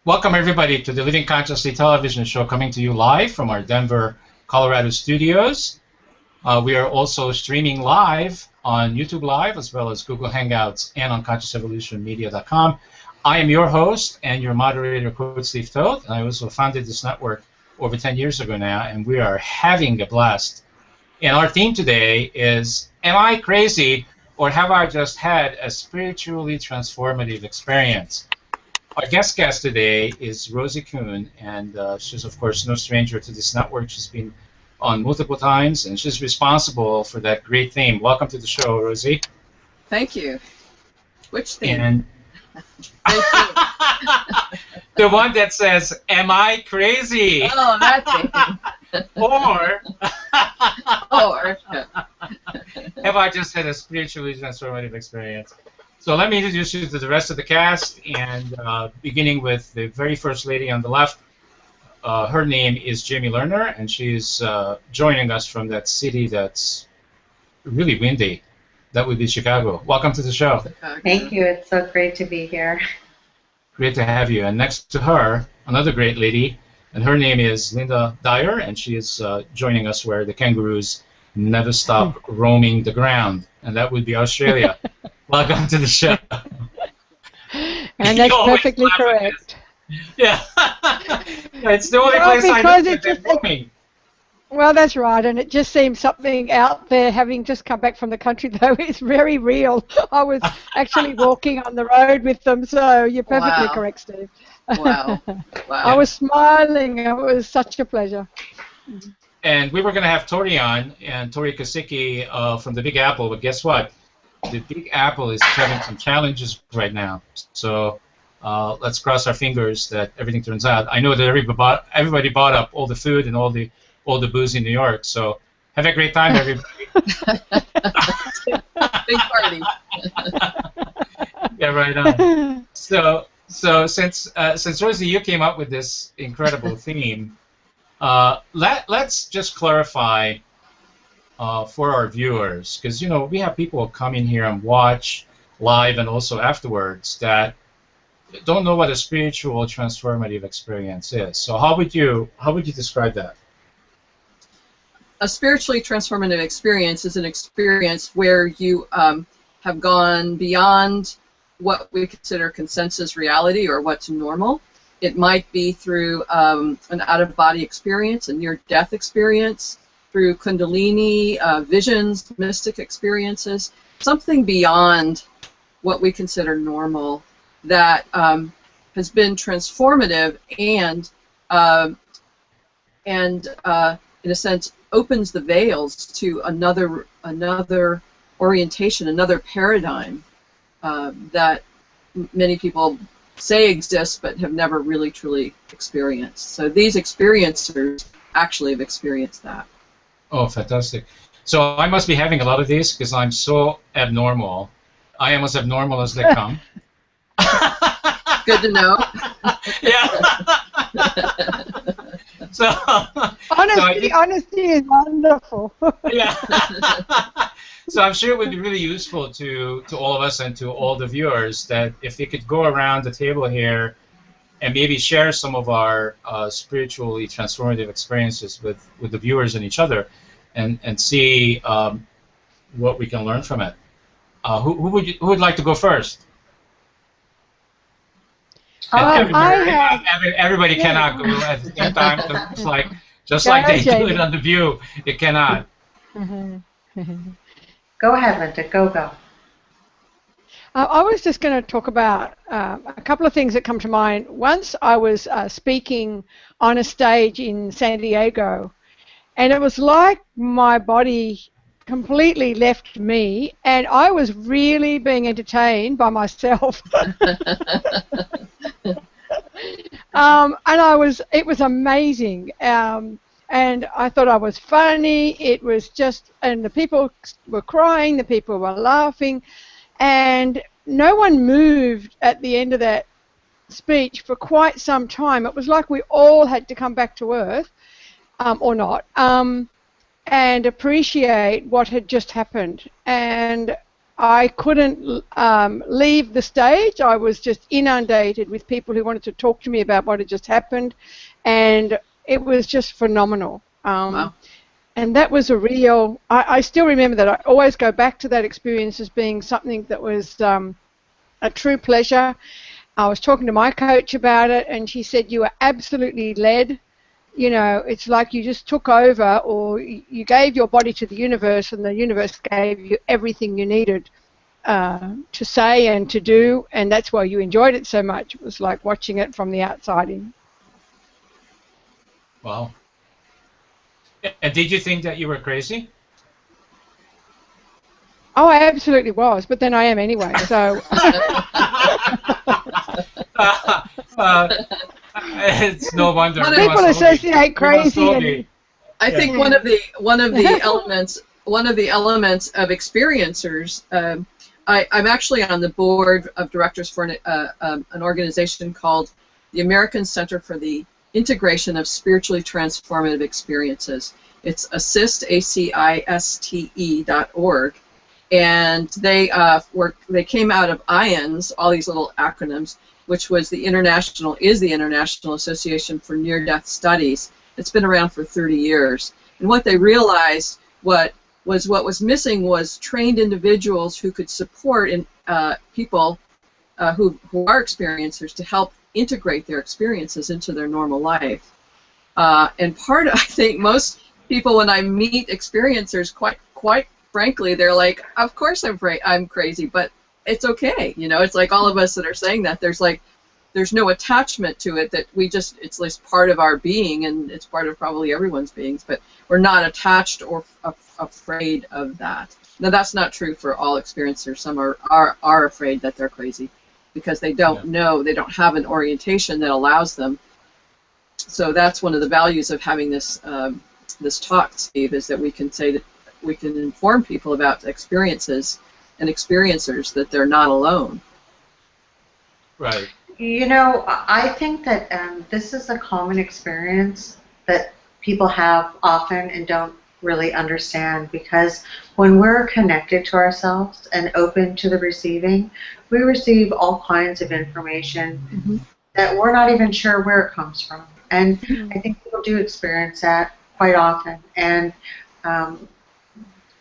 Welcome, everybody, to the Living Consciously television show coming to you live from our Denver, Colorado studios. We are also streaming live on YouTube Live, as well as Google Hangouts and on ConsciousEvolutionMedia.com. I am your host and your moderator, Coach Steve Toth, and I also founded this network over 10 years ago now, and we are having a blast. And our theme today is, am I crazy, or have I just had a spiritually transformative experience? Our guest today is Rosie Kuhn, and she's, of course, no stranger to this network. She's been on multiple times, and she's responsible for that great theme. Welcome to the show, Rosie. Thank you. Which theme? And the one that says, am I crazy? Oh, that thing. Or have I just had a spiritually transformative experience? So let me introduce you to the rest of the cast, and beginning with the very first lady on the left. Her name is Jamie Lerner, and she's joining us from that city that's really windy. That would be Chicago. Welcome to the show. Thank you. It's so great to be here. Great to have you. And next to her, another great lady, and her name is Linda Dyer, and she is joining us where the kangaroos never stop roaming the ground, and that would be Australia. Welcome to the show. And that's perfectly correct. Yeah. It's the only place I know that they're roaming. Well, that's right, and it just seems something out there, having just come back from the country, though, is very real. I was actually walking on the road with them, so you're perfectly correct, Steve. Wow. I was smiling. It was such a pleasure. And we were going to have Tori on, and Tori Kosicki from the Big Apple, but guess what? The Big Apple is having some challenges right now. So let's cross our fingers that everything turns out. I know that everybody bought up all the food and all the booze in New York. So have a great time, everybody. Big party. Yeah, right on. So since Rosie, you came up with this incredible theme, let's just clarify for our viewers, because we have people come in here and watch live and also afterwards that don't know what a spiritual transformative experience is. So how would you describe that? A spiritually transformative experience is an experience where you have gone beyond what we consider consensus reality or what's normal. It might be through an out-of-body experience, a near-death experience, through Kundalini, visions, mystic experiences, something beyond what we consider normal that has been transformative and in a sense, opens the veils to another orientation, another paradigm that many people say exists but have never really truly experienced. So these experiencers actually have experienced that. Oh, fantastic. So I must be having a lot of these because I'm so abnormal. I am as abnormal as they come. Good to know. Yeah. So Honesty is wonderful. Yeah. So I'm sure it would be really useful to all of us and to all the viewers that if we could go around the table here and maybe share some of our spiritually transformative experiences with the viewers and each other, and see what we can learn from it. Who would like to go first? Everybody cannot go at the same time. Just like they do it on The View, it cannot. Go ahead, Linda. Go. I was just going to talk about a couple of things that come to mind. Once I was speaking on a stage in San Diego, and it was like my body completely left me, and I was really being entertained by myself. It was amazing. And I thought I was funny. It was just, and the people were crying, the people were laughing, and no one moved at the end of that speech for quite some time. It was like we all had to come back to earth, or not, and appreciate what had just happened. And I couldn't leave the stage. I was just inundated with people who wanted to talk to me about what had just happened, and it was just phenomenal. Wow. And that was a real, I still remember that. I always go back to that experience as being something that was a true pleasure. I was talking to my coach about it, and she said, you were absolutely led. You know, it's like you just took over, or you gave your body to the universe, and the universe gave you everything you needed to say and to do, and that's why you enjoyed it so much. It was like watching it from the outside in. Wow. And did you think that you were crazy? Oh, I absolutely was, but then I am anyway, so... It's no wonder. People associate crazy and... I think one of the elements of experiencers. I'm actually on the board of directors for an organization called the American Center for the Integration of Spiritually Transformative Experiences. It's ACISTE.org, and they came out of IONS, all these little acronyms, which was the International Association for Near-Death Studies. It's been around for 30 years, and what they realized what was missing was trained individuals who could support people who are experiencers to help integrate their experiences into their normal life. And part of, I think most people, when I meet experiencers, quite frankly, they're like, of course I'm crazy, but it's okay. You know, it's like all of us that are saying that, there's no attachment to it, that it's like part of our being, and it's part of probably everyone's beings, but we're not attached or afraid of that. Now, that's not true for all experiencers. Some are afraid that they're crazy because they don't know, they don't have an orientation that allows them. So that's one of the values of having this this talk, Steve, is that we can say that we can inform people about experiences and experiencers, that they're not alone. Right. You know, I think that this is a common experience that people have often and don't really understand, because when we're connected to ourselves and open to the receiving, we receive all kinds of information that we're not even sure where it comes from. And I think people do experience that quite often, and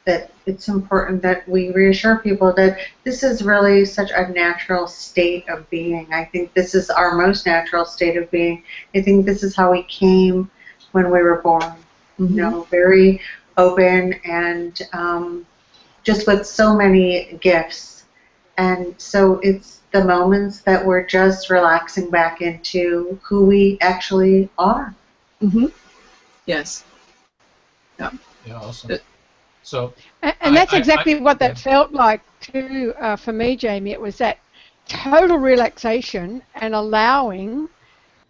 that it's important that we reassure people that this is really such a natural state of being. I think this is our most natural state of being. I think this is how we came when we were born. You know, very open and just with so many gifts. And so it's the moments that we're just relaxing back into who we actually are. Yes. Yeah. Yeah, awesome. So, and that's exactly what that felt like too for me, Jamie. It was that total relaxation and allowing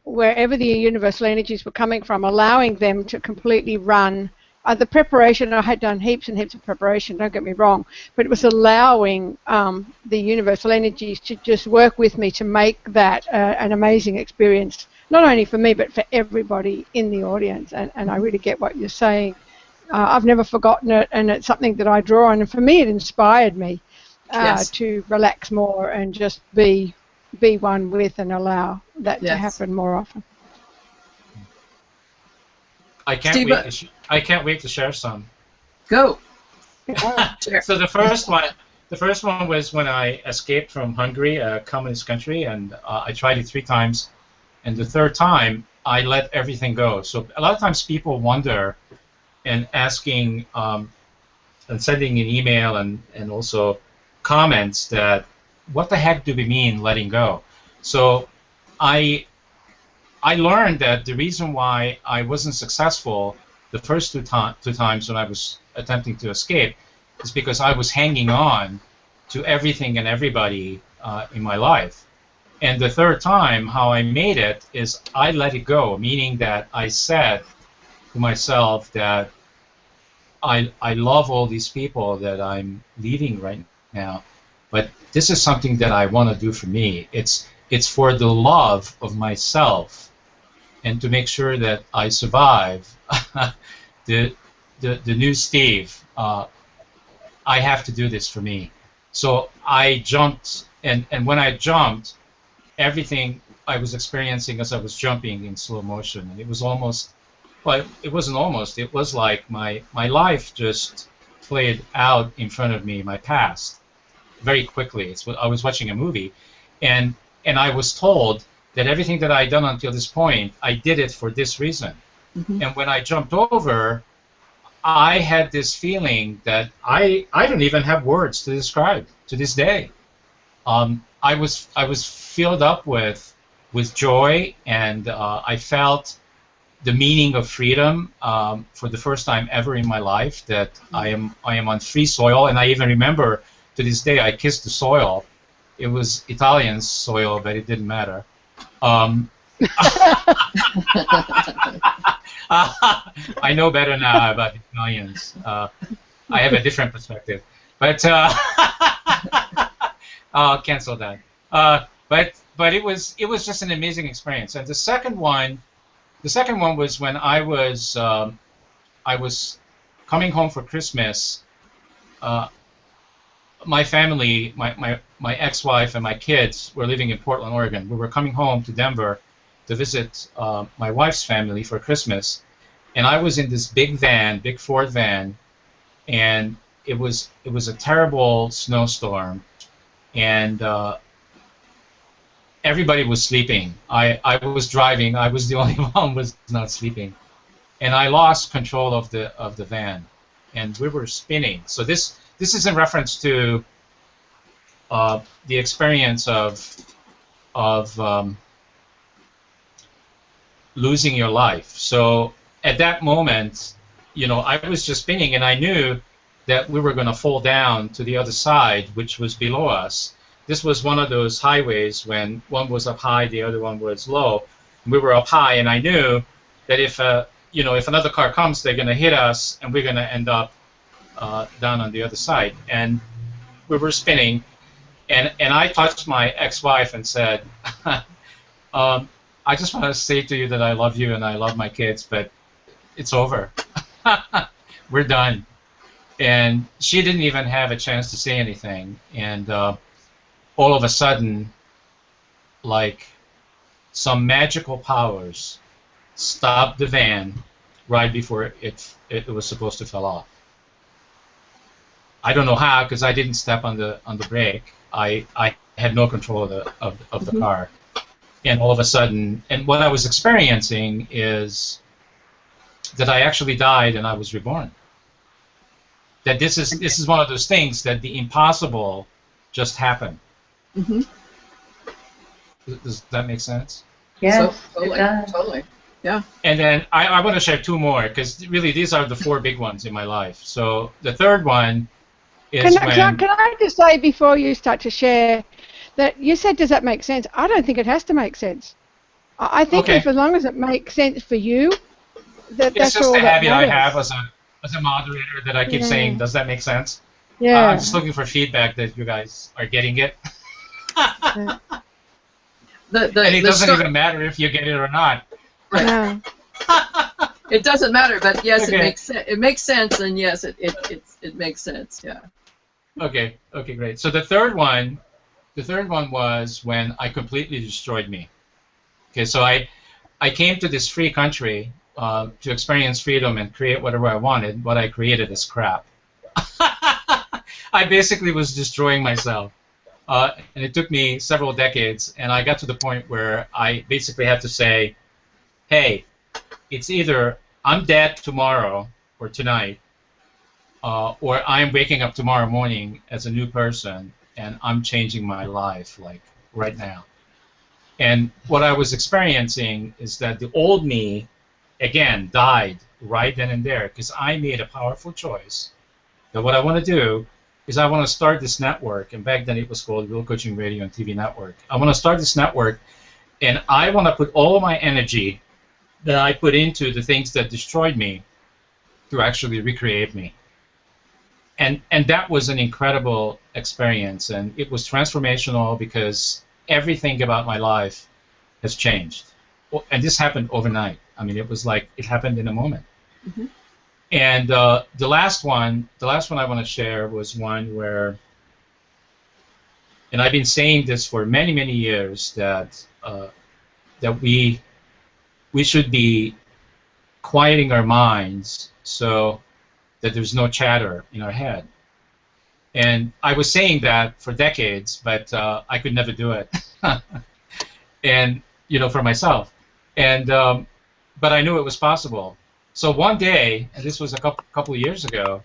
wherever the universal energies were coming from, allowing them to completely run. The preparation, I had done heaps and heaps of preparation, don't get me wrong, but it was allowing the universal energies to just work with me to make that an amazing experience, not only for me but for everybody in the audience. And I really get what you're saying. I've never forgotten it, and it's something that I draw on. And for me, it inspired me to relax more and just be one with and allow that to happen more often. I can't wait to share some. Go. So the first one was when I escaped from Hungary, a communist country, and I tried it 3 times, and the 3rd time I let everything go. So a lot of times people wonder, and asking and sending an email and also comments that, what the heck do we mean letting go? So I learned that the reason why I wasn't successful the first two times when I was attempting to escape is because I was hanging on to everything and everybody in my life. And the 3rd time, how I made it is I let it go, meaning that I said to myself that I love all these people that I'm leaving right now, but this is something that I want to do for me. It's for the love of myself and to make sure that I survive the new Steve. I have to do this for me. So I jumped, and when I jumped, everything I was experiencing as I was jumping in slow motion, and it was almost, well, it wasn't almost, it was like my life just played out in front of me, my past, very quickly. I was watching a movie, and I was told that everything that I had done until this point, I did it for this reason. Mm-hmm. And when I jumped over, I had this feeling that I don't even have words to describe to this day. I was filled up with joy, and I felt the meaning of freedom for the first time ever in my life. That I am on free soil, and I even remember to this day I kissed the soil. It was Italian soil, but it didn't matter. I know better now about Italians. I have a different perspective, but I'll cancel that. But it was just an amazing experience. And the second one was when I was coming home for Christmas. My family, my ex-wife and my kids were living in Portland, Oregon. We were coming home to Denver to visit my wife's family for Christmas, and I was in this big Ford van, and it was a terrible snowstorm, and everybody was sleeping. I was driving. I was the only one who was not sleeping, and I lost control of the van, and we were spinning. So this is in reference to the experience of losing your life. So at that moment, I was just spinning, and I knew that we were going to fall down to the other side, which was below us. This was one of those highways when one was up high, the other one was low. We were up high, and I knew that if another car comes, they're going to hit us, and we're going to end up down on the other side. And we were spinning, and I touched my ex-wife and said, I just want to say to you that I love you and I love my kids, but it's over. We're done. And she didn't even have a chance to say anything. And all of a sudden, like some magical powers stopped the van right before it was supposed to fall off. I don't know how, because I didn't step on the brake. I had no control of the car. And all of a sudden, and what I was experiencing is that I actually died and I was reborn. That this is one of those things that the impossible just happened. Mm-hmm. Does that make sense? Yes, totally, it does. totally. Yeah. And then I want to share two more, because really these are the four big ones in my life. So the third one is Can I just say before you start to share that you said, does that make sense? I don't think it has to make sense. I think Okay. if as long as it makes sense for you, that's it's just all a that habit I matters. have as a moderator that I keep saying, does that make sense? Yeah. I'm just looking for feedback that you guys are getting it. Yeah. And it doesn't even matter if you get it or not. No. It doesn't matter, but yes, Okay. it makes sense. It makes sense, and yes, it makes sense. Yeah. Okay, great. So the third one was when I completely destroyed me. Okay, so I came to this free country to experience freedom and create whatever I wanted. What I created is crap. I basically was destroying myself. And it took me several decades, and I got to the point where I basically had to say, hey, it's either I'm dead tomorrow or tonight, or I'm waking up tomorrow morning as a new person, and I'm changing my life, like, right now. And what I was experiencing is that the old me, again, died right then and there, because I made a powerful choice that what I want to do is I want to start this network, and back then it was called Real Coaching Radio and TV Network. I want to start this network, and I want to put all of my energy that I put into the things that destroyed me to actually recreate me. And that was an incredible experience, and it was transformational because everything about my life has changed. And this happened overnight. I mean, it was like it happened in a moment. Mm-hmm. And the last one I want to share was one where and I've been saying this for many, many years, that that we should be quieting our minds so that there's no chatter in our head. And I was saying that for decades, but I could never do it. And for myself. And but I knew it was possible. So one day, and this was a couple of years ago,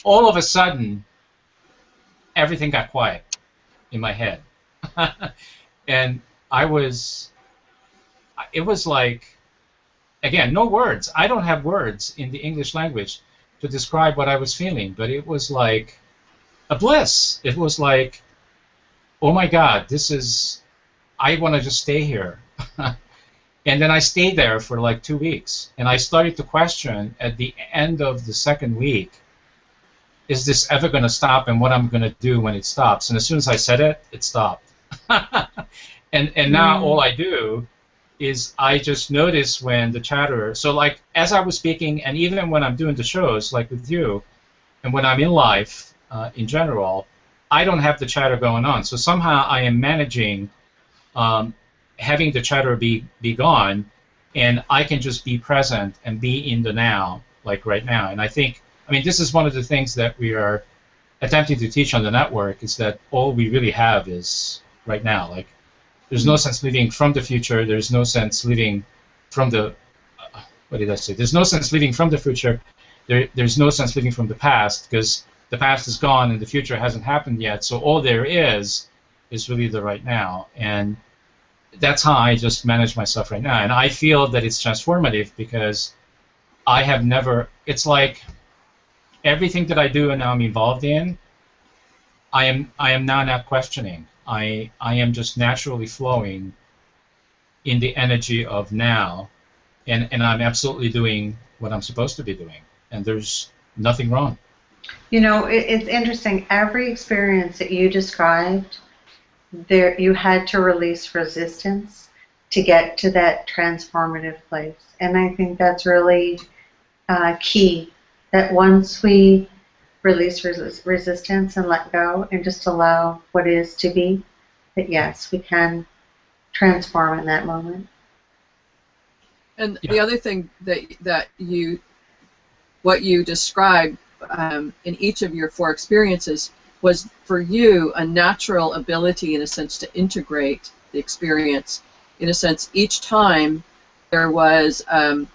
all of a sudden, everything got quiet in my head. And it was like, again, no words. I don't have words in the English language to describe what I was feeling, but it was like a bliss. It was like, oh my God, I want to just stay here. And then I stayed there for like 2 weeks, and I started to question at the end of the second week, is this ever going to stop, and what I'm going to do when it stops? And as soon as I said it, it stopped. And now all I do is I just notice when the chatter, so like as I was speaking, and even when I'm doing the shows like with you, and when I'm in life in general, I don't have the chatter going on. So somehow I am managing having the chatter be gone, and I can just be present and be in the now, like right now. And I mean, this is one of the things that we are attempting to teach on the network, is that all we really have is right now. Like, there's no sense living from the future. There's no sense living from the, what did I say? There's no sense living from the future. There's no sense living from the past, because the past is gone and the future hasn't happened yet. So all there is really the right now. And that's how I just manage myself right now. And I feel that it's transformative, because I have never, it's like everything that I do and now I'm involved in, I am now not questioning. I am just naturally flowing in the energy of now, and I'm absolutely doing what I'm supposed to be doing, and there's nothing wrong. It's interesting. Every experience that you described, you had to release resistance to get to that transformative place. And I think that's really key, that once we release resistance and let go and just allow what is to be, that yes, we can transform in that moment. And the other thing that what you described in each of your 4 experiences was, for you, a natural ability, in a sense, to integrate the experience. In a sense, each time there was a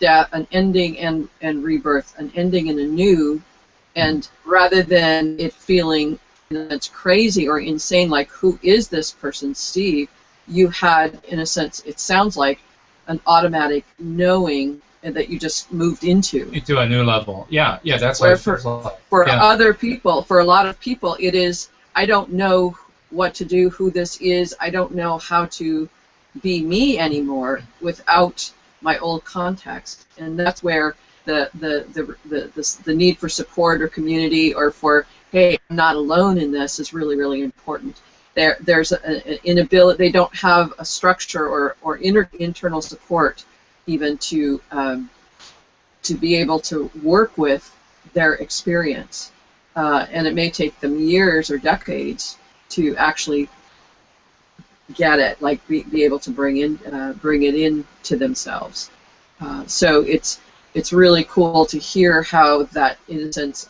death, an ending and rebirth, an ending and a new, and rather than it feeling it's crazy or insane, like, who is this person, Steve, you had, in a sense, it sounds like, an automatic knowing that you just moved into a new level. Yeah, that's where what for other people, for a lot of people, it is, I don't know what to do, who this is, I don't know how to be me anymore without my old context. And that's where the need for support or community, or for, hey, I'm not alone in this, is really, really important. There's an inability, they don't have a structure or internal support even to be able to work with their experience. And it may take them years or decades to actually get it, like be able to bring it in to themselves. So it's really cool to hear how that, in a sense,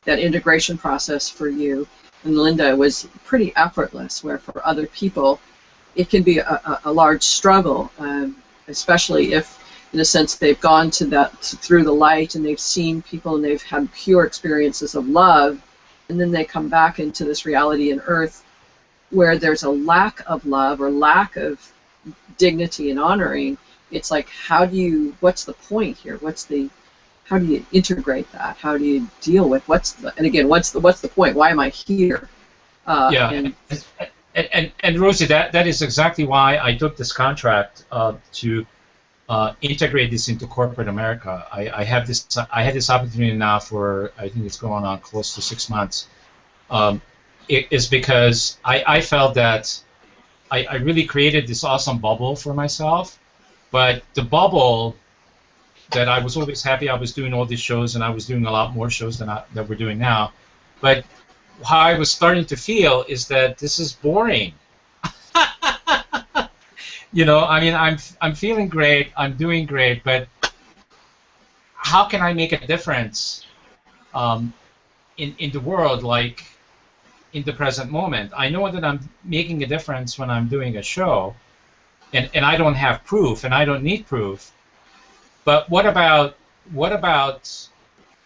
that integration process for you and Linda was pretty effortless, where for other people it can be a large struggle, especially if, in a sense, they've gone through the light and they've seen people and they've had pure experiences of love, and then they come back into this reality in Earth where there's a lack of love or lack of dignity and honoring. It's like, what's the point here? How do you integrate that? How do you deal with what's the point? Why am I here? And Rosie, that is exactly why I took this contract to integrate this into corporate America. I had this opportunity now for, I think it's going on close to 6 months. It is because I felt that I really created this awesome bubble for myself, but the bubble that I was always happy I was doing all these shows, and I was doing a lot more shows than we're doing now, but how I was starting to feel is that this is boring. You know, I mean, I'm feeling great, I'm doing great, but how can I make a difference in the world, like in the present moment? I know that I'm making a difference when I'm doing a show, and I don't have proof, and I don't need proof. But what about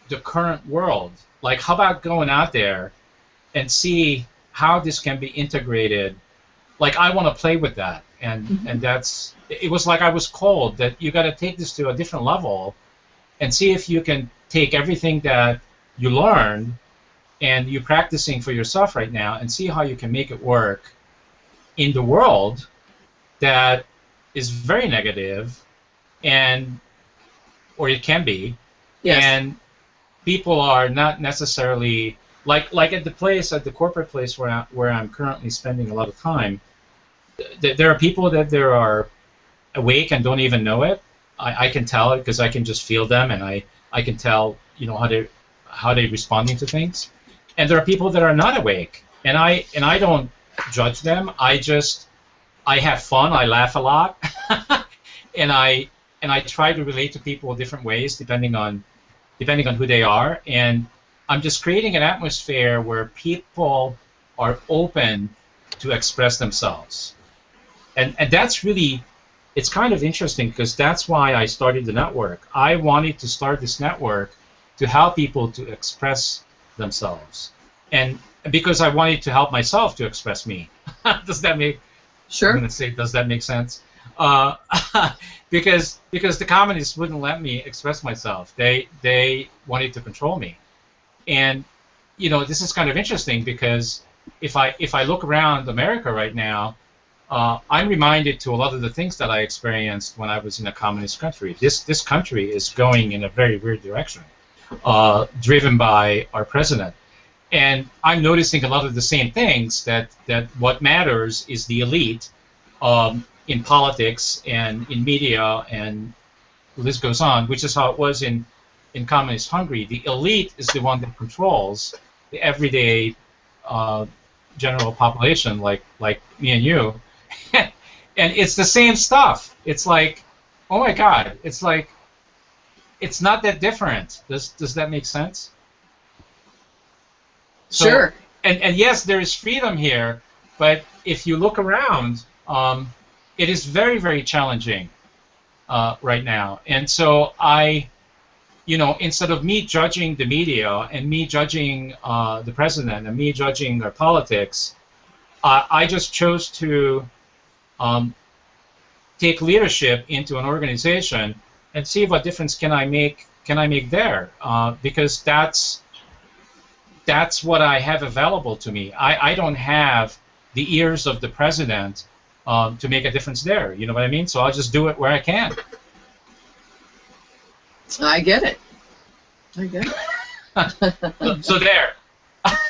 the current world? Like, how about going out there and see how this can be integrated? Like, I want to play with that, and that's, it was like I was called that you got to take this to a different level and see if you can take everything that you learned and you're practicing for yourself right now and see how you can make it work in the world that is very negative, and or it can be, Yes. and people are not necessarily like at the corporate place where I'm currently spending a lot of time. There are people that there are awake and don't even know it. I can tell it because I can just feel them, and I can tell, you know, how they're responding to things. And there are people that are not awake, and I don't judge them. I have fun. I laugh a lot, and I try to relate to people different ways depending on who they are. And I'm just creating an atmosphere where people are open to express themselves, and that's really, it's kind of interesting because that's why I started the network. I wanted to start this network to help people to express themselves, and because I wanted to help myself to express me. Does that make? Sure. I'm going to say, does that make sense? Because the communists wouldn't let me express myself. They wanted to control me, and you know, this is kind of interesting because if I look around America right now, I'm reminded to a lot of the things that I experienced when I was in a communist country. This country is going in a very weird direction, driven by our president. And I'm noticing a lot of the same things, that what matters is the elite in politics and in media, and the list goes on, which is how it was in communist Hungary. The elite is the one that controls the everyday general population, like me and you. And it's the same stuff. It's like, oh my God, it's like, it's not that different. Does that make sense? So, Sure. And yes, there is freedom here, but if you look around, it is very, very challenging right now. And so you know, instead of me judging the media and me judging the president and me judging our politics, I just chose to take leadership into an organization and see what difference can I make there, because that's what I have available to me. I don't have the ears of the president to make a difference there. You know what I mean? So I'll just do it where I can. I get it. I get it. So there.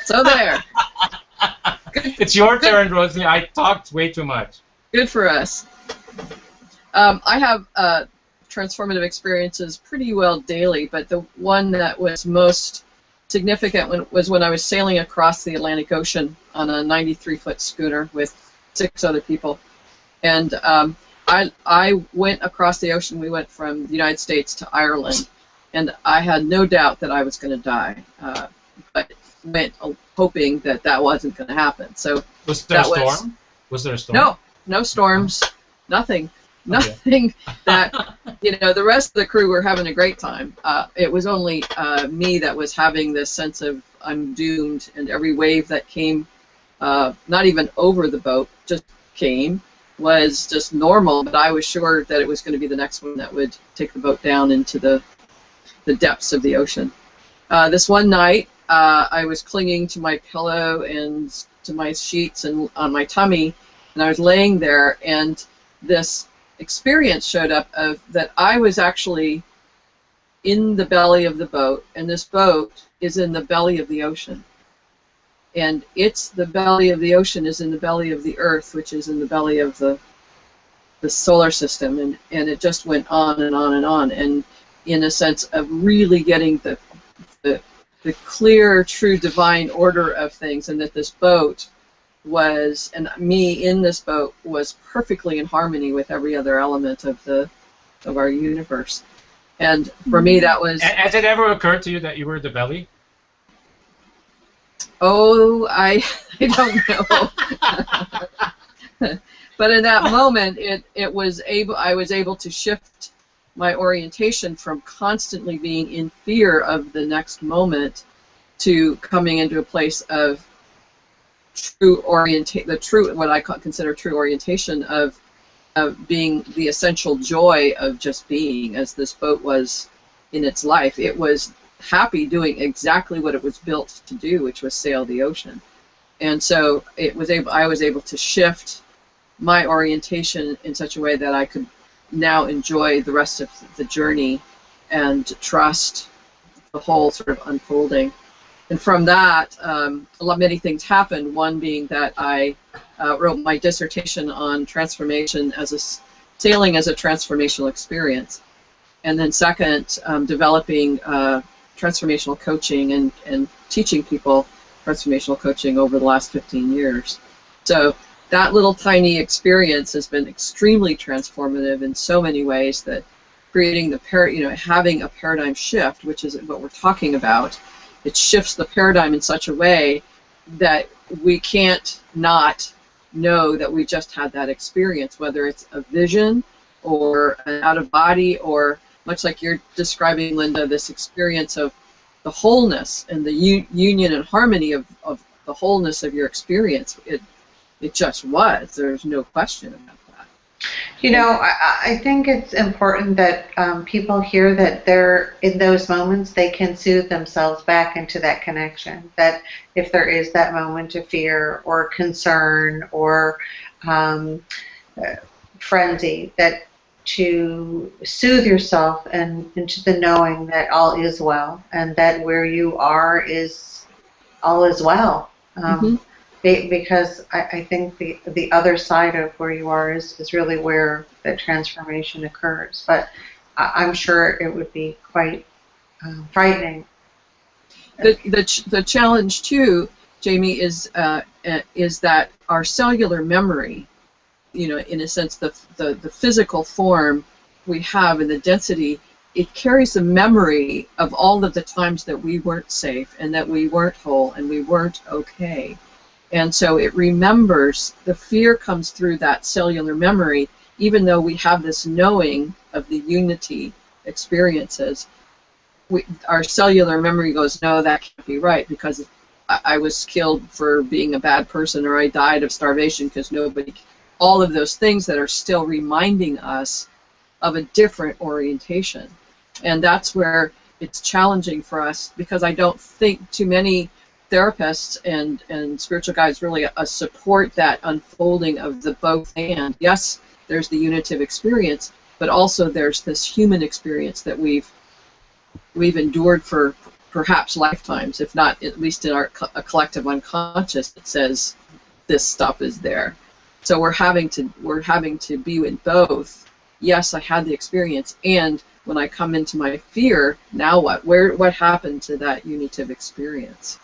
So there. It's your turn, Rosie. I talked way too much. Good for us. I have transformative experiences pretty well daily, but the one that was most significant was when I was sailing across the Atlantic Ocean on a 93-foot schooner with 6 other people. And I went across the ocean. We went from the United States to Ireland, and I had no doubt that I was going to die, but went hoping that wasn't going to happen. So was there a storm? Was there a storm? No storms, nothing. Okay. Nothing that, you know, the rest of the crew were having a great time. It was only me that was having this sense of I'm doomed, and every wave that came, not even over the boat, just came, was just normal, but I was sure that it was going to be the next one that would take the boat down into the depths of the ocean. This one night, I was clinging to my pillow and to my sheets and on my tummy, and I was laying there, and this experience showed up of that I was actually in the belly of the boat, and this boat is in the belly of the ocean. And it's the belly of the ocean is in the belly of the Earth, which is in the belly of the solar system, and it just went on and on and on, and in a sense of really getting the the clear, true divine order of things, and that this boat was, and me in this boat was perfectly in harmony with every other element of our universe. And for me, that was. Has it ever occurred to you that you were the belly? Oh, I don't know. But in that moment, I was able to shift my orientation from constantly being in fear of the next moment to coming into a place of what I consider true orientation of being the essential joy of just being, as this boat was in its life. It was happy doing exactly what it was built to do, which was sail the ocean. And so I was able to shift my orientation in such a way that I could now enjoy the rest of the journey and trust the whole sort of unfolding. And from that, many things happened. One being that I wrote my dissertation on transformation sailing as a transformational experience. And then second, developing transformational coaching and teaching people transformational coaching over the last 15 years. So that little tiny experience has been extremely transformative in so many ways, that creating having a paradigm shift, which is what we're talking about. It shifts the paradigm in such a way that we can't not know that we just had that experience, whether it's a vision or an out of body, or much like you're describing, Linda, this experience of the wholeness and the union and harmony of the wholeness of your experience. It just was. There's no question about that. You know, I think it's important that people hear that they're, in those moments, they can soothe themselves back into that connection. That if there is that moment of fear or concern or frenzy, that to soothe yourself and into the knowing that all is well, and that where you are is all is well. Because I think the other side of where you are is really where the transformation occurs. But I'm sure it would be quite frightening. The challenge too, Jamie, is that our cellular memory, in a sense, the physical form we have and the density, it carries a memory of all of the times that we weren't safe and that we weren't whole and we weren't okay. And so it remembers, the fear comes through that cellular memory, even though we have this knowing of the unity experiences. Our cellular memory goes, no, that can't be right, because I was killed for being a bad person, or I died of starvation because nobody, all of those things that are still reminding us of a different orientation. And that's where it's challenging for us, because I don't think too many therapists and spiritual guides really support that unfolding of the both and. Yes, there's the unitive experience, but also there's this human experience that we've endured for perhaps lifetimes, if not at least in a collective unconscious that says this stuff is there. So we're having to be in both. Yes, I had the experience, and when I come into my fear, now what? What happened to that unitive experience?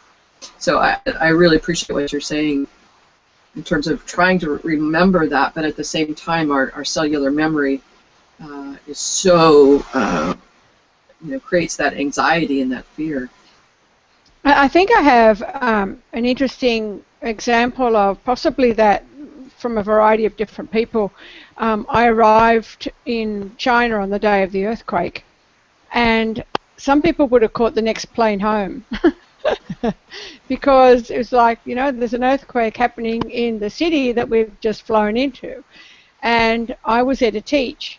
So I really appreciate what you're saying in terms of trying to remember that, but at the same time, our cellular memory is so, creates that anxiety and that fear. I think I have an interesting example of possibly that from a variety of different people. I arrived in China on the day of the earthquake, and some people would have caught the next plane home. Because it was like, there's an earthquake happening in the city that we've just flown into. And I was there to teach.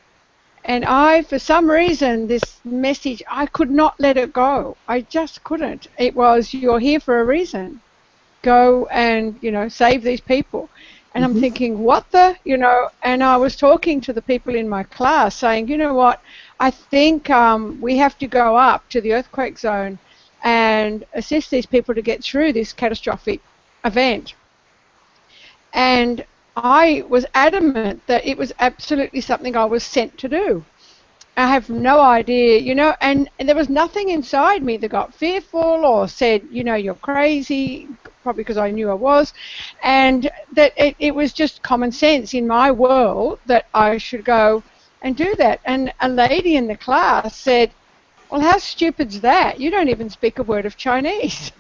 And for some reason, this message, I could not let it go. I just couldn't. It was, you're here for a reason. Go and, save these people. And I'm thinking, what the, and I was talking to the people in my class saying, you know what, I think we have to go up to the earthquake zone and assist these people to get through this catastrophic event. And I was adamant that it was absolutely something I was sent to do. I have no idea, you know, and there was nothing inside me that got fearful or said, you know, you're crazy, probably because I knew I was, and that it was just common sense in my world that I should go and do that. And a lady in the class said, well, how stupid's that? You don't even speak a word of Chinese.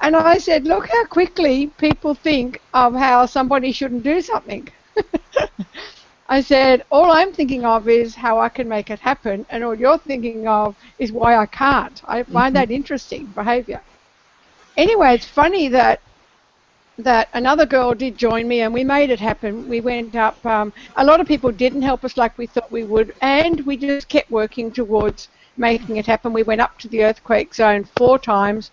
And I said, look how quickly people think of how somebody shouldn't do something. I said, all I'm thinking of is how I can make it happen, and all you're thinking of is why I can't. I find that interesting behavior. Anyway, it's funny that another girl did join me, and we made it happen. We went up. A lot of people didn't help us like we thought we would, and we just kept working towards making it happen. We went up to the earthquake zone 4 times.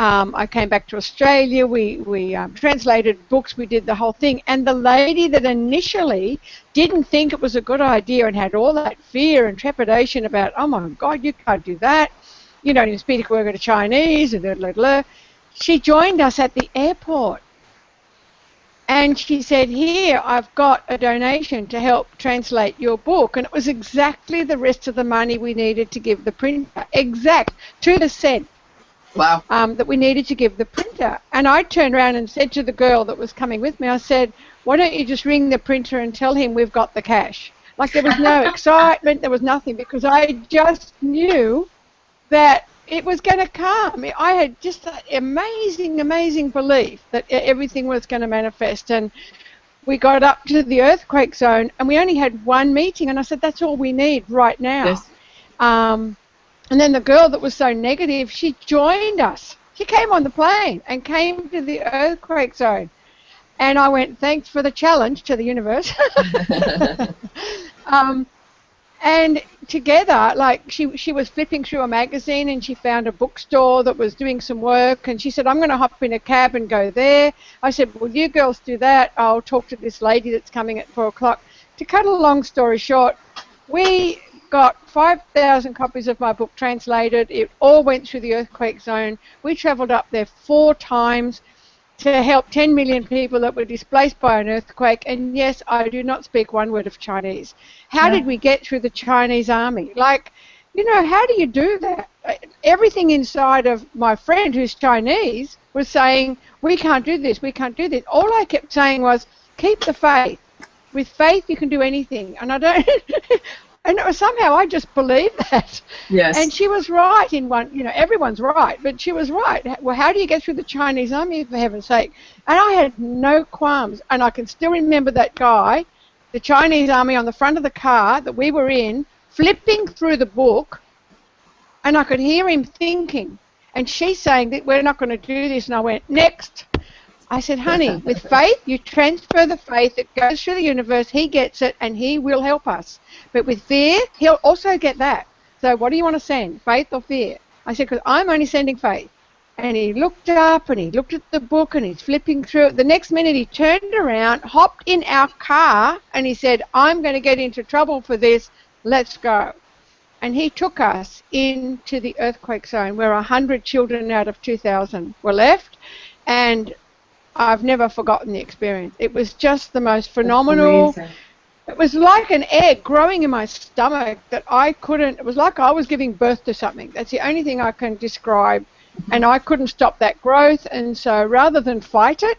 I came back to Australia. We translated books. We did the whole thing. And the lady that initially didn't think it was a good idea and had all that fear and trepidation about, oh my God, you can't do that. You don't even speak a word of Chinese. And blah, blah, blah. She joined us at the airport. And she said, here, I've got a donation to help translate your book. And it was exactly the rest of the money we needed to give the printer. Exact, to the cent. Wow. That we needed to give the printer. And I turned around and said to the girl that was coming with me, I said, why don't you just ring the printer and tell him we've got the cash? Like, there was no excitement, there was nothing, because I just knew that it was going to come. I had just an amazing belief that everything was going to manifest. And we got up to the earthquake zone, and we only had 1 meeting, and I said, that's all we need right now. Yes. And then the girl that was so negative, she joined us. She came on the plane and came to the earthquake zone. And I went, thanks for the challenge to the universe. And together, like, she was flipping through a magazine, and she found a bookstore that was doing some work, and she said, I'm going to hop in a cab and go there. I said, well, you girls do that. I'll talk to this lady that's coming at 4 o'clock. To cut a long story short, we got 5,000 copies of my book translated. It all went through the earthquake zone. We travelled up there 4 times to help 10 million people that were displaced by an earthquake. And yes, I do not speak 1 word of Chinese. How did we get through the Chinese army? Like, you know, how do you do that? Everything inside of my friend who's Chinese was saying, we can't do this, we can't do this. All I kept saying was, keep the faith. With faith, you can do anything. And I don't... And somehow I just believed that. Yes. And she was right in one, you know, everyone's right, but she was right. Well, how do you get through the Chinese army, for heaven's sake? And I had no qualms. And I can still remember that guy, the Chinese army, on the front of the car that we were in, flipping through the book, and I could hear him thinking. And she's saying that we're not going to do this. And I went, next. I said, honey, with faith, you transfer the faith. It goes through the universe. He gets it, and he will help us. But with fear, he'll also get that. So what do you want to send, faith or fear? I said, because I'm only sending faith. And he looked up, and he looked at the book, and he's flipping through it. The next minute, he turned around, hopped in our car, and he said, I'm going to get into trouble for this. Let's go. And he took us into the earthquake zone, where 100 children out of 2,000 were left. And I've never forgotten the experience. It was just the most phenomenal. It was like an egg growing in my stomach that I couldn't, it was like I was giving birth to something. That's the only thing I can describe. And I couldn't stop that growth. And so rather than fight it,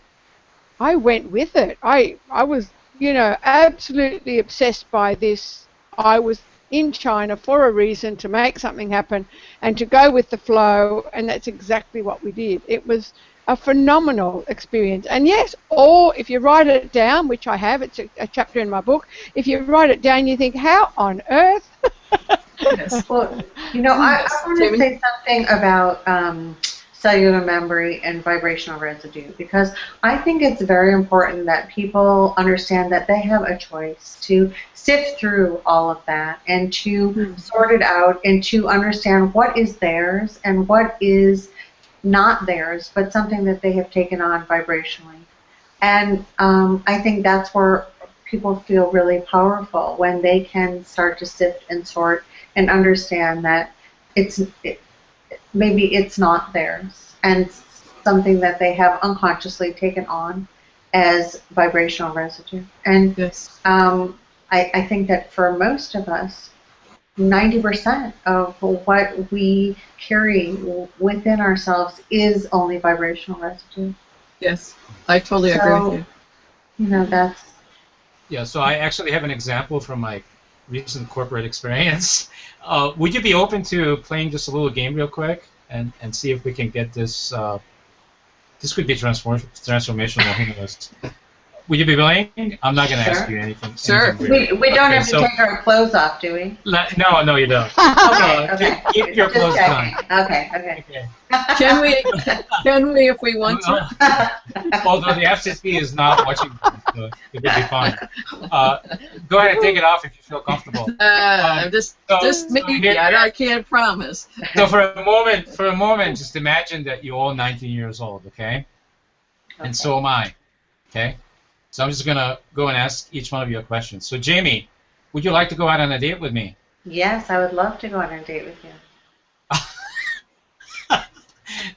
I went with it. I was, you know, absolutely obsessed by this. I was in China for a reason, to make something happen and to go with the flow. And that's exactly what we did. It was a phenomenal experience. And yes, or if you write it down, which I have, it's a chapter in my book, if you write it down, you think, how on earth? Yes. Well, you know, I want to say something about cellular memory and vibrational residue, because I think it's very important that people understand that they have a choice to sift through all of that and to sort it out and to understand what is theirs and what is not theirs, but something that they have taken on vibrationally. And I think that's where people feel really powerful, when they can start to sift and sort and understand that maybe it's not theirs, and something that they have unconsciously taken on as vibrational residue. And yes. I think that for most of us, 90% of what we carry within ourselves is only vibrational residue. Yes, I totally agree with you. You know, that's... Yeah, so I actually have an example from my recent corporate experience. Would you be open to playing just a little game real quick and see if we can get this? This could be transformational. Who knows? Would you be willing? I'm not going to ask you anything. Sure. We don't have to take our clothes off, do we? No, you don't. Okay. Keep your clothes on. Okay. Can we if we want to? Although the FCC is not watching, so it would be fine. Go ahead and take it off if you feel comfortable. Just maybe. I can't promise. So for a moment, just imagine that you're all 19 years old, okay? And so am I, okay? So I'm just gonna go and ask each one of you a question. So Jamie, would you like to go out on a date with me? Yes, I would love to go on a date with you.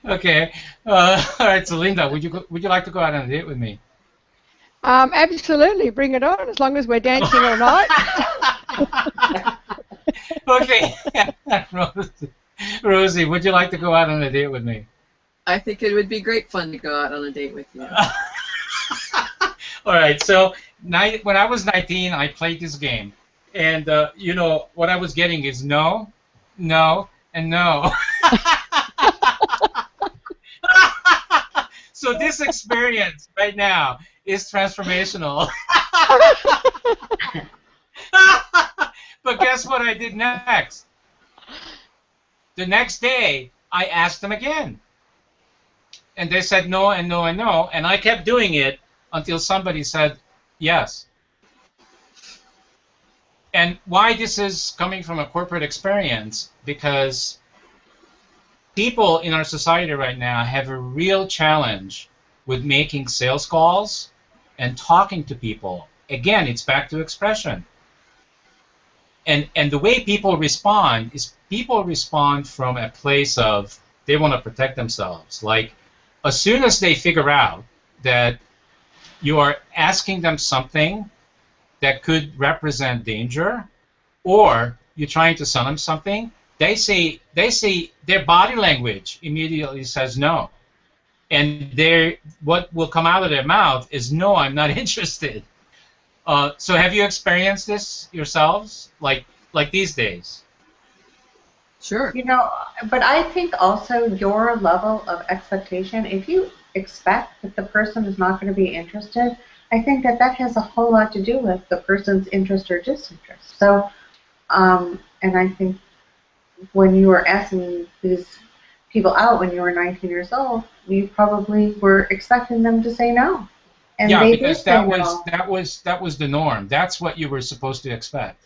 Okay. All right. So Linda, would you like to go out on a date with me? Absolutely, bring it on. As long as we're dancing all night. Okay. Rosie, would you like to go out on a date with me? I think it would be great fun to go out on a date with you. All right. So when I was 19, I played this game, and you know what I was getting is no, no, and no. So this experience right now is transformational. But guess what I did next? The next day, I asked them again. And they said no and no and no, and I kept doing it until somebody said yes. And why this is coming from a corporate experience, because people in our society right now have a real challenge with making sales calls and talking to people. Again, it's back to expression. And the way people respond is people respond from a place of they want to protect themselves. Like, as soon as they figure out that you are asking them something that could represent danger, or you're trying to sell them something, they say their body language immediately says no, and what will come out of their mouth is no, I'm not interested. So have you experienced this yourselves, like these days? Sure. You know, but I think also your level of expectation, if you expect that the person is not going to be interested, I think that has a whole lot to do with the person's interest or disinterest. So, and I think when you were asking these people out when you were 19 years old, you probably were expecting them to say no. And yeah, they because did say no. that was the norm. That's what you were supposed to expect.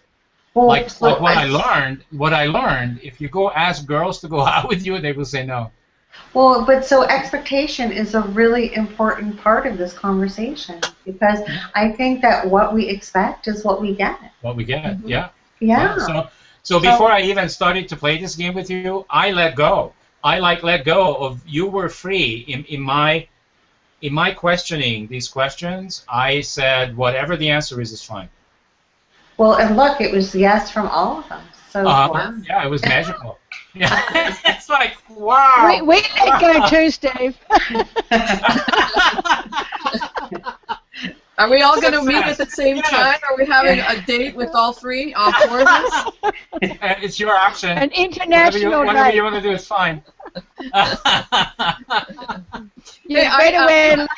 Well, like what I learned, if you go ask girls to go out with you, they will say no. Well, but so expectation is a really important part of this conversation, because I think that what we expect is what we get. What we get, Mm-hmm. yeah. Yeah. So before I even started to play this game with you, I let go. I let go of, you were free. In my questioning these questions, I said whatever the answer is fine. Well, and look, it was yes from all of them. So yeah, it was magical. Yeah, it's like, wow. We let go too, Steve. Are we all going to meet at the same time? Are we having a date with all three, all four of us? It's your option. An international whatever you date. want to do is fine. You better wear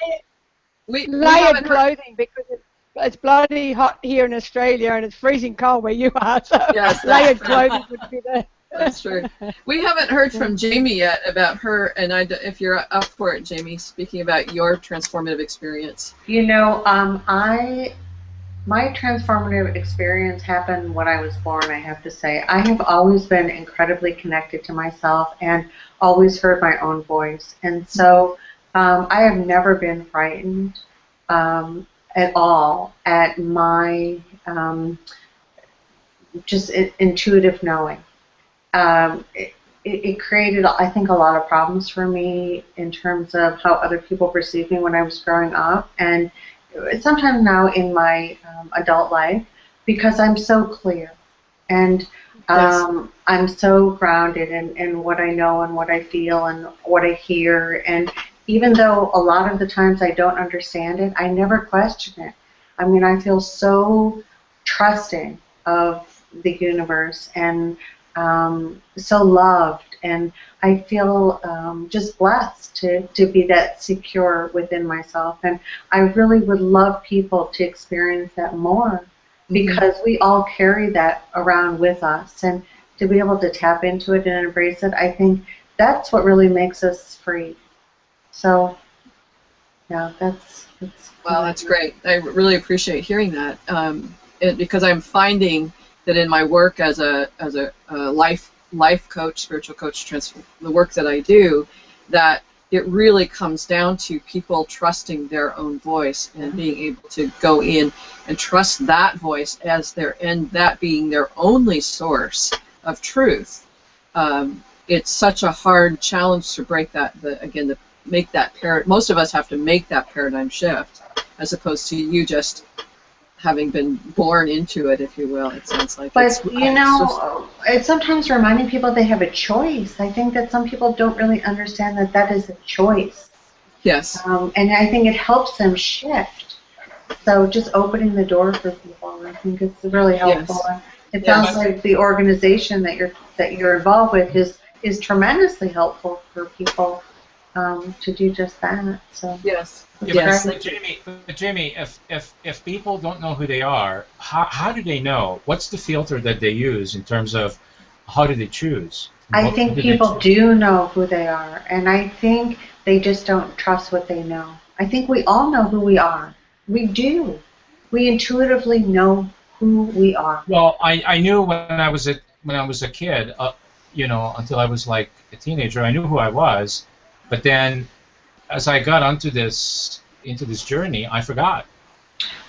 layered heard- clothing, because it's bloody hot here in Australia and it's freezing cold where you are. So Yes, layered that's clothing would be there. That's true. We haven't heard from Jamie yet about her, and if you're up for it, Jamie, speaking about your transformative experience. You know, my transformative experience happened when I was born, I have to say. I have always been incredibly connected to myself and always heard my own voice. And so I have never been frightened at all at my just intuitive knowing. It created, I think, a lot of problems for me in terms of how other people perceived me when I was growing up. And sometimes now in my adult life, because I'm so clear, and I'm so grounded in what I know and what I feel and what I hear. And even though a lot of the times I don't understand it, I never question it. I mean, I feel so trusting of the universe and so loved, and I feel just blessed to be that secure within myself. And I really would love people to experience that more, because we all carry that around with us, and to be able to tap into it and embrace it, I think that's what really makes us free. So, yeah, that's well, that's great. I really appreciate hearing that, because I'm finding that in my work as a life coach, spiritual coach, the work that I do, that it really comes down to people trusting their own voice and being able to go in and trust that voice as and that being their only source of truth. It's such a hard challenge to break that. Make that most of us have to make that paradigm shift, as opposed to you just having been born into it, if you will. It sounds like. But it's sometimes reminding people they have a choice. I think that some people don't really understand that that is a choice. Yes. And I think it helps them shift. So just opening the door for people, I think it's really helpful. Yes. It sounds like the organization that you're involved with is tremendously helpful for people to do just that. So yes. Yes. But Jamie, if people don't know who they are, how do they know? What's the filter that they use in terms of how do they choose? I think people do know who they are, and I think they just don't trust what they know. I think we all know who we are. We do. We intuitively know who we are. Well, I knew when I was a kid, until I was like a teenager, I knew who I was, but then as I got into this journey, I forgot.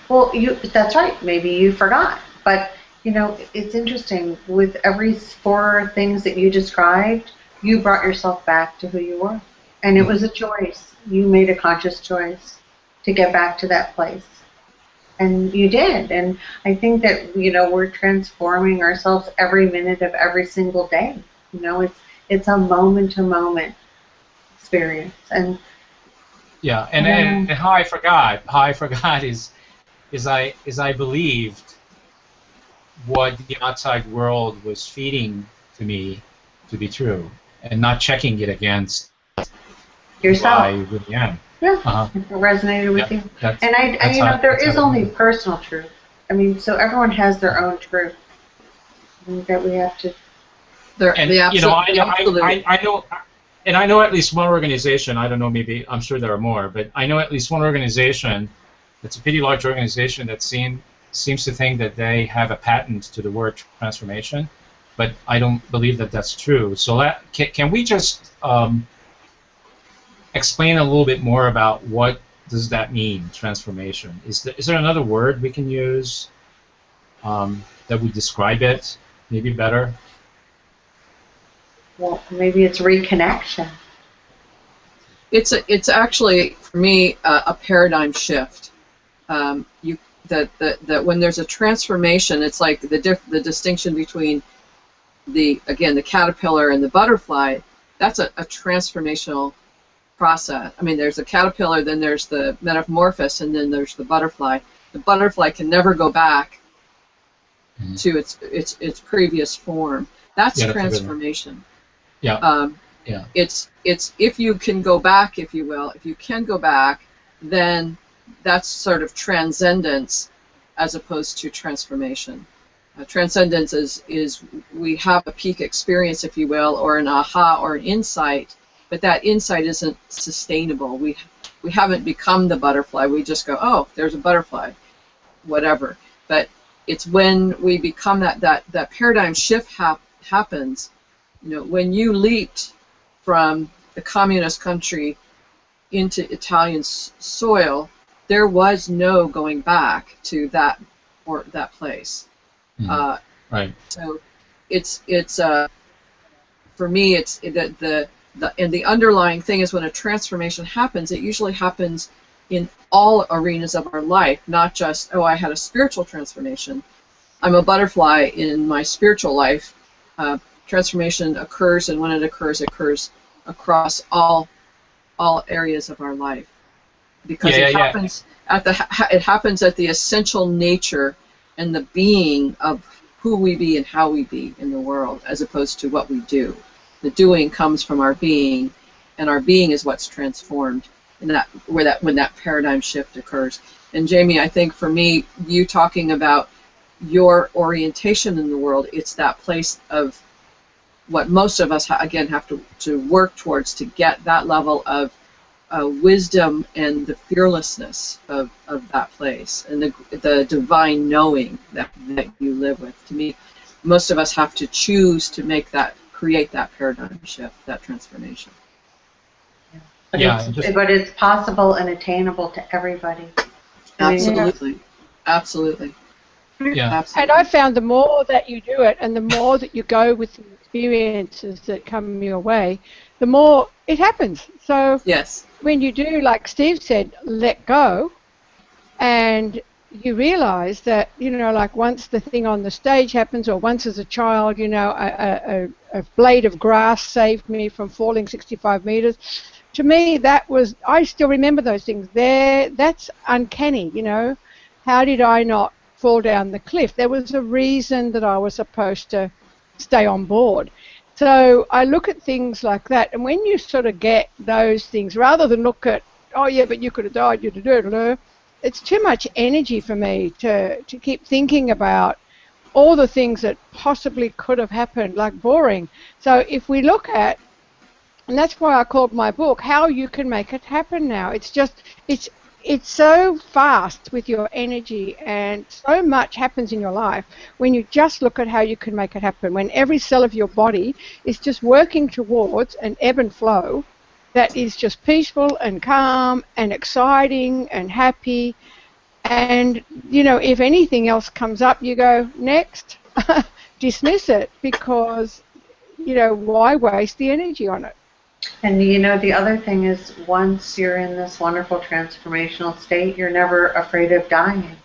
Well, that's right. Maybe you forgot. But, it's interesting. With every 4 things that you described, you brought yourself back to who you were. And it was a choice. You made a conscious choice to get back to that place. And you did. And I think that, we're transforming ourselves every minute of every single day. It's a moment-to-moment experience. And yeah, and how I forgot is I believed what the outside world was feeding to me to be true, and not checking it against yourself. Who I really am. Yeah, it resonated with you. And there is only personal truth. I mean, so everyone has their own truth that we have to. I know at least one organization, I don't know, maybe, I'm sure there are more, but I know at least one organization that's a pretty large organization that seems to think that they have a patent to the word transformation, but I don't believe that that's true. So can we just explain a little bit more about what does that mean, transformation? Is there another word we can use that would describe it maybe better? Well, maybe it's reconnection. It's actually, for me, a paradigm shift. That when there's a transformation, it's like the distinction between the caterpillar and the butterfly. That's a transformational process. I mean, there's a caterpillar, then there's the metamorphosis, and then there's the butterfly. The butterfly can never go back to its previous form. That's transformation. Yeah. It's if you can go back, if you will, if you can go back, then that's sort of transcendence as opposed to transformation. Transcendence is we have a peak experience, if you will, or an aha or an insight, but that insight isn't sustainable. We haven't become the butterfly. We just go, oh, there's a butterfly, whatever. But it's when we become that paradigm shift happens. When you leaped from the communist country into Italian soil, there was no going back to that place. Right. So it's for me, it's the underlying thing is when a transformation happens, it usually happens in all arenas of our life, not just, oh, I had a spiritual transformation. I'm a butterfly in my spiritual life. Transformation occurs, and when it occurs across all areas of our life, because it happens at the essential nature and the being of who we be and how we be in the world, as opposed to what we do. The doing comes from our being, and our being is what's transformed, and when that paradigm shift occurs. And Jamie, I think for me, you talking about your orientation in the world, it's that place of what most of us have to work towards, to get that level of wisdom and the fearlessness of that place, and the divine knowing that you live with. To me, most of us have to choose to create that paradigm shift, that transformation. But it's possible and attainable to everybody. Absolutely. Absolutely. Yeah. Absolutely. And I found the more that you do it, and the more that you go with the experiences that come your way, the more it happens. So yes, when you do, like Steve said, let go, and you realize that, like once the thing on the stage happens, or once as a child, a blade of grass saved me from falling 65 meters. To me, I still remember those things. That's uncanny, How did I not fall down the cliff? There was a reason that I was supposed to stay on board. So I look at things like that, and when you sort of get those things, rather than look at, oh yeah, but you could have died, it's too much energy for me to keep thinking about all the things that possibly could have happened, like boring. So if we look at, and that's why I called my book, How You Can Make It Happen Now. It's so fast with your energy, and so much happens in your life when you just look at how you can make it happen, when every cell of your body is just working towards an ebb and flow that is just peaceful and calm and exciting and happy. And, if anything else comes up, you go, next, dismiss it, because, why waste the energy on it? And the other thing is, once you're in this wonderful transformational state, you're never afraid of dying.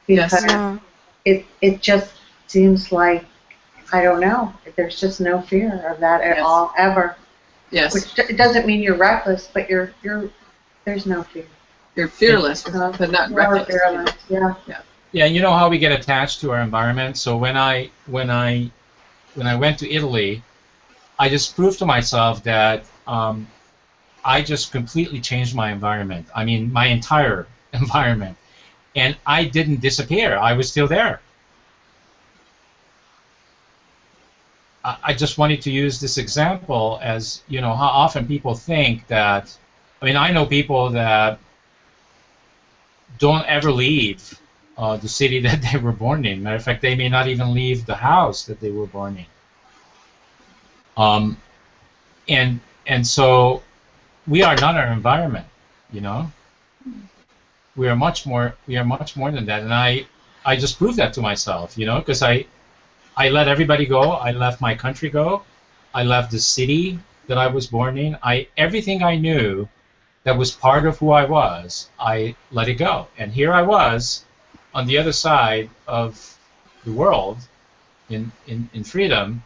Because it just seems like, I don't know, there's just no fear of that at all, ever. Yes. Which it doesn't mean you're reckless, but there's no fear. You're fearless, but not reckless. Fearless. Yeah. Yeah, you know how we get attached to our environment. So when I went to Italy, I just proved to myself that I just completely changed my environment. I mean, my entire environment. And I didn't disappear. I was still there. I just wanted to use this example as, how often people think that, I know people that don't ever leave the city that they were born in. Matter of fact, they may not even leave the house that they were born in. And so we are not our environment, We are much more than that. And I just proved that to myself, because I let everybody go. I left my country go. I left the city that I was born in. Everything I knew that was part of who I was, I let it go. And here I was on the other side of the world in freedom,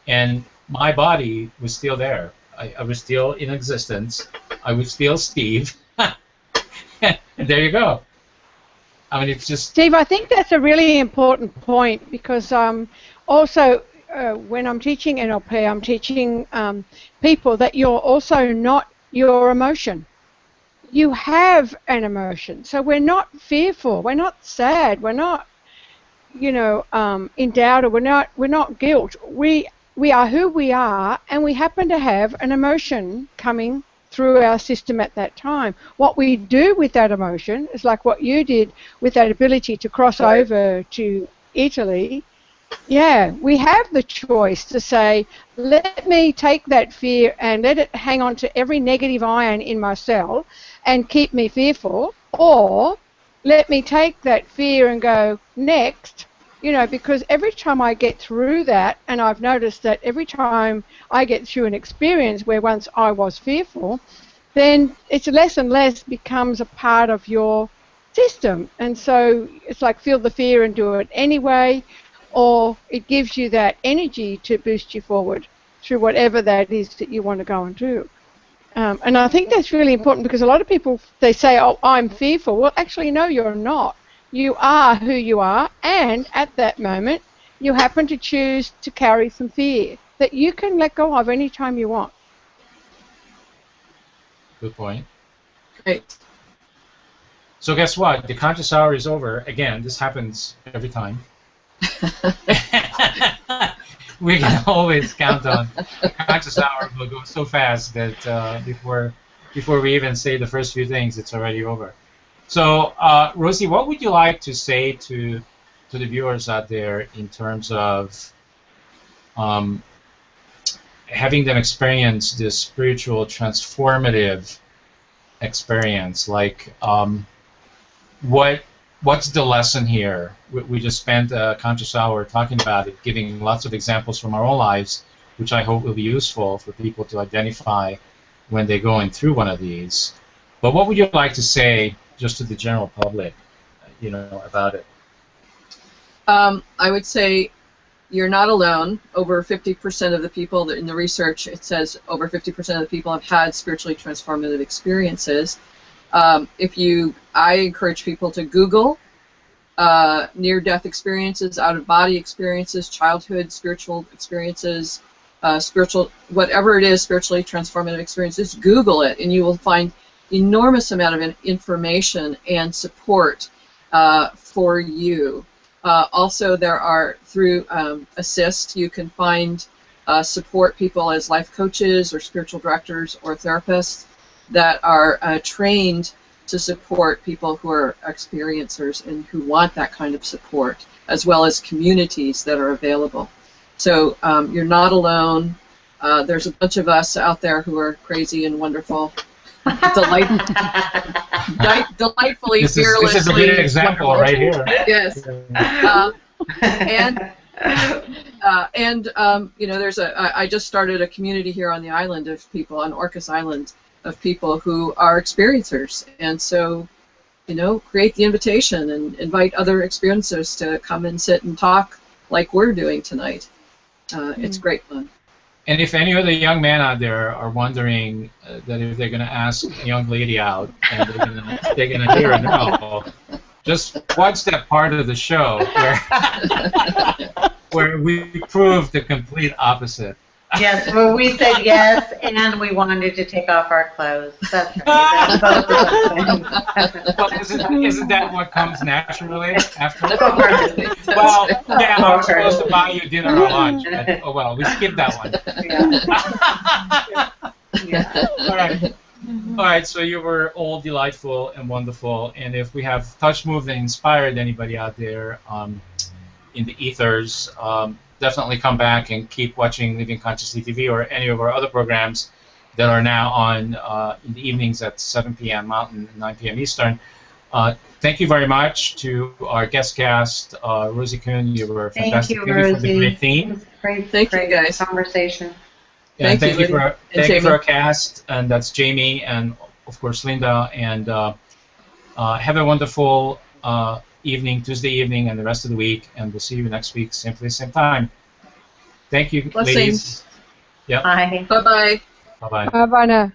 and my body was still there. I was still in existence. I was still Steve. And there you go. It's just... Steve, I think that's a really important point, because also when I'm teaching NLP, I'm teaching people that you're also not your emotion. You have an emotion. So we're not fearful. We're not sad. We're not, in doubt, or we're not guilt. We are who we are, and we happen to have an emotion coming through our system at that time. What we do with that emotion is like what you did with that ability to cross over to Italy. Yeah, we have the choice to say, let me take that fear and let it hang on to every negative ion in my cell and keep me fearful, or let me take that fear and go, next, because every time I get through that, and I've noticed that every time I get through an experience where once I was fearful, then it's less and less becomes a part of your system. And so it's like, feel the fear and do it anyway. or it gives you that energy to boost you forward through whatever that is that you want to go and do. And I think that's really important, because a lot of people, they say, oh, I'm fearful. Well, actually, no, you're not. You are who you are, and at that moment, you happen to choose to carry some fear that you can let go of any time you want. Good point. Great. So guess what? The conscious hour is over. Again, this happens every time. We can always count on the conscious hour will go so fast that before we even say the first few things, it's already over. So, Rosie, what would you like to say to the viewers out there in terms of having them experience this spiritual transformative experience? Like, what's the lesson here? We just spent a conscious hour talking about it, giving lots of examples from our own lives, which I hope will be useful for people to identify when they're going through one of these. But what would you like to say just to the general public, about it? I would say you're not alone. Over 50% of the people in the research, it says over 50% of the people have had spiritually transformative experiences. I encourage people to Google near-death experiences, out-of-body experiences, childhood spiritual experiences, whatever it is, spiritually transformative experiences. Google it, and you will find enormous amount of information and support for you. Also, there are, through Assist, you can find support people as life coaches or spiritual directors or therapists that are trained to support people who are experiencers and who want that kind of support, as well as communities that are available. So you're not alone. There's a bunch of us out there who are crazy and wonderful. Delightfully fearless. This is a good example right here. Yes. I just started a community here on the island of people, on Orcas Island, of people who are experiencers. And so, create the invitation and invite other experiencers to come and sit and talk like we're doing tonight. It's great fun. And if any other young men out there are wondering that if they're going to ask a young lady out and they're going to hear a no, just watch that part of the show where we prove the complete opposite. Yes, well, we said yes, and we wanted to take off our clothes. That's right. That's both of those things. Well, isn't that what comes naturally after? Well, yeah, I was supposed to buy you dinner or lunch, but oh well, we skipped that one. Yeah. All right. All right, so you were all delightful and wonderful, and if we have touched, moved, and inspired anybody out there in the ethers, definitely come back and keep watching Living Consciously TV or any of our other programs that are now on in the evenings at 7 p.m. Mountain, 9 p.m. Eastern. Thank you very much to our guest cast, Rosie Kuhn. You were fantastic. Thank you, Rosie. For the great theme. Thank you, guys. Conversation. And thank you for our cast, and that's Jamie and of course Linda. And have a wonderful evening, Tuesday evening, and the rest of the week. And we'll see you next week, simply same time. Thank you, Blessings. ladies. Yep. Bye. Bye-bye. Bye-bye. Bye-bye now.